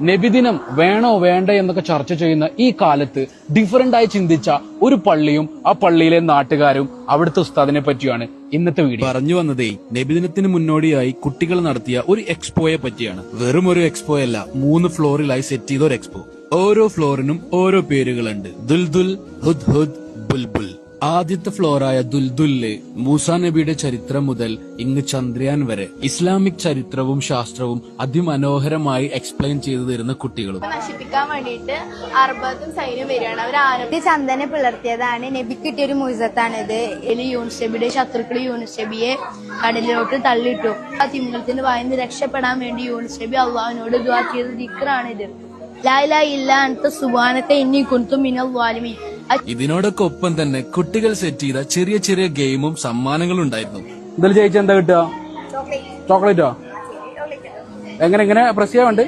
നബിദിനം വേണോ വേണ്ട എന്നൊക്കെ ചർച്ച ചെയ്യുന്ന ഈ കാലത്ത് ഡിഫറന്റ് ആയി ചിന്തിച്ച ഒരു പള്ളിയും ആ പള്ളിയിലെ നാട്ടുകാരും അവിടുത്തെ ഉസ്താദിനെ പറ്റിയാണ് ഇന്നത്തെ വീഡിയോ. പറഞ്ഞു വന്നതേ നബിദിനത്തിന് മുന്നോടിയായി കുട്ടികൾ നടത്തിയ ഒരു എക്സ്പോയെ പറ്റിയാണ്. വെറും ഒരു എക്സ്പോ അല്ല, 3 ഫ്ലോറിലായി സെറ്റ് ചെയ്ത ഒരു എക്സ്പോ. ഓരോ ഫ്ലോറിനും ഓരോ പേരുകളുണ്ട്. ദുൽദുൽ, ഹുദ് ഹുദ്, ബുൽബുൽ. ആദ്യത്തെ ഫ്ലോറായ ദുൽദുല്ല് മൂസാ നബിയുടെ ചരിത്രം മുതൽ ഇങ്ങ് ചന്ദ്രയാൻ വരെ ഇസ്ലാമിക് ചരിത്രവും ശാസ്ത്രവും അതിമനോഹരമായി എക്സ്പ്ലെയിൻ ചെയ്തു തരുന്ന കുട്ടികളും. നശിപ്പിക്കാൻ വേണ്ടിയിട്ട് അർബത്തും സൈന്യം വരികയാണ്. അവർ ആനത്തെ ചന്ദനെ പിളർത്തിയതാണ്. നബിക്ക് കിട്ടിയ ഒരു മുഴുസത്താണിത്. യൂനുസ് നബിയുടെ ശത്രുക്കൾ യൂനുസ് നബിയെ കടലിലോട്ട് തള്ളിയിട്ടു. ആ തിമിംഗലത്തിന്റെ വായിന്ന് രക്ഷപ്പെടാൻ വേണ്ടി യൂനുസ് നബി അള്ളാഹുവിനോട് ദുആ ചെയ്ത ദിക്റാണിത്. ലാ ഇലാഹ ഇല്ലാ അൻത സുബ്ഹാനക ഇന്നി കുൻതു മിനൽ ളാലിമീൻ. ഇതിനോടൊക്കെ ഒപ്പം തന്നെ കുട്ടികൾ സെറ്റ് ചെയ്ത ചെറിയ ചെറിയ ഗെയിമും സമ്മാനങ്ങളും ഉണ്ടായിരുന്നു. ഇതിൽ ജയിച്ച എന്താ കിട്ടുക? ചോക്ലേറ്റോ? എങ്ങനെ പ്രസ് ചെയ്യാണ്ട്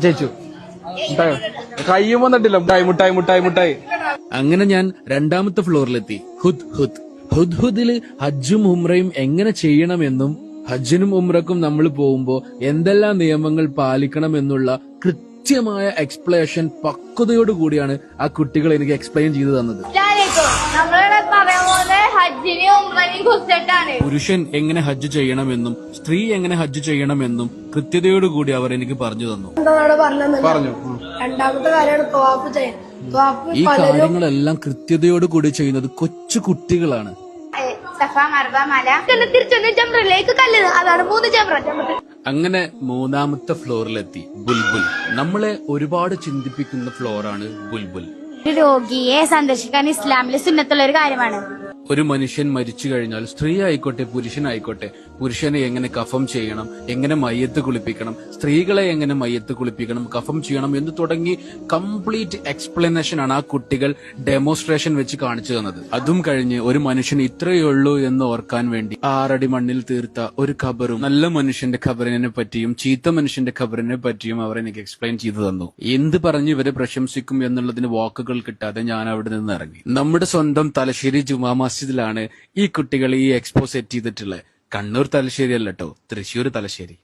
ജയിച്ചു. കയ്യും വന്നിട്ടില്ല. മുട്ടായി മുട്ടായി മുട്ടായി. അങ്ങനെ ഞാൻ രണ്ടാമത്തെ ഫ്ലോറിലെത്തി. ഹുദ് ഹുദ്. ഹുദ് ഹുദില് ഹജ്ജും ഉംറയും എങ്ങനെ ചെയ്യണമെന്നും ഹജ്ജിനും ഉംറക്കും നമ്മൾ പോകുമ്പോ എന്തെല്ലാം നിയമങ്ങൾ പാലിക്കണം എന്നുള്ള കൃത്യമായ എക്സ്പ്ലനേഷൻ പക്വതയോട് കൂടിയാണ് ആ കുട്ടികൾ എനിക്ക് എക്സ്പ്ലെയിൻ ചെയ്തു തന്നത്. പുരുഷൻ എങ്ങനെ ഹജ്ജ് ചെയ്യണമെന്നും സ്ത്രീ എങ്ങനെ ഹജ്ജ് ചെയ്യണമെന്നും കൃത്യതയോടുകൂടി അവർ എനിക്ക് പറഞ്ഞു തന്നു. പറഞ്ഞു രണ്ടാമത്തെ കാര്യമാണ് ഈ കാര്യങ്ങളെല്ലാം കൃത്യതയോടുകൂടി ചെയ്യുന്നത് കൊച്ചു കുട്ടികളാണ്. അങ്ങനെ മൂന്നാമത്തെ ഫ്ലോറിലെത്തി. ബുൽബുൽ. നമ്മളെ ഒരുപാട് ചിന്തിപ്പിക്കുന്ന ഫ്ലോറാണ് ബുൽബുൽ. രോഗിയെ സന്ദർശിക്കാൻ ഇസ്ലാമിലെ സുന്നത്തുള്ള ഒരു കാര്യമാണ്. ഒരു മനുഷ്യൻ മരിച്ചു കഴിഞ്ഞാൽ സ്ത്രീ ആയിക്കോട്ടെ പുരുഷനായിക്കോട്ടെ, പുരുഷനെ എങ്ങനെ കഫം ചെയ്യണം, എങ്ങനെ മയ്യത്ത് കുളിപ്പിക്കണം, സ്ത്രീകളെ എങ്ങനെ മയ്യത്ത് കുളിപ്പിക്കണം, കഫം ചെയ്യണം എന്ന് തുടങ്ങി കംപ്ലീറ്റ് എക്സ്പ്ലനേഷൻ ആണ് ആ കുട്ടികൾ ഡെമോൺസ്ട്രേഷൻ വെച്ച് കാണിച്ചു തന്നത്. അതും കഴിഞ്ഞ് ഒരു മനുഷ്യൻ ഇത്രയേ ഉള്ളൂ എന്ന് ഓർക്കാൻ വേണ്ടി 6 അടി മണ്ണിൽ തീർത്ത ഒരു ഖബറും നല്ല മനുഷ്യന്റെ ഖബറിനെ പറ്റിയും ചീത്ത മനുഷ്യന്റെ ഖബറിനെ പറ്റിയും അവർ എനിക്ക് എക്സ്പ്ലെയിൻ ചെയ്തു തന്നു. എന്ത് പറഞ്ഞ് ഇവരെ പ്രശംസിക്കും എന്നുള്ളതിന് വാക്കുകൾ കിട്ടാതെ ഞാൻ അവിടെ നിന്ന് ഇറങ്ങി. നമ്മുടെ സ്വന്തം തലശ്ശേരി ജുമാ മസ്ജിദിലാണ് ഈ കുട്ടികൾ ഈ എക്സ്പോ സെറ്റ് ചെയ്തിട്ടുള്ളത്. കണ്ണൂർ തലശ്ശേരി അല്ലട്ടോ, തൃശ്ശൂർ തലശ്ശേരി.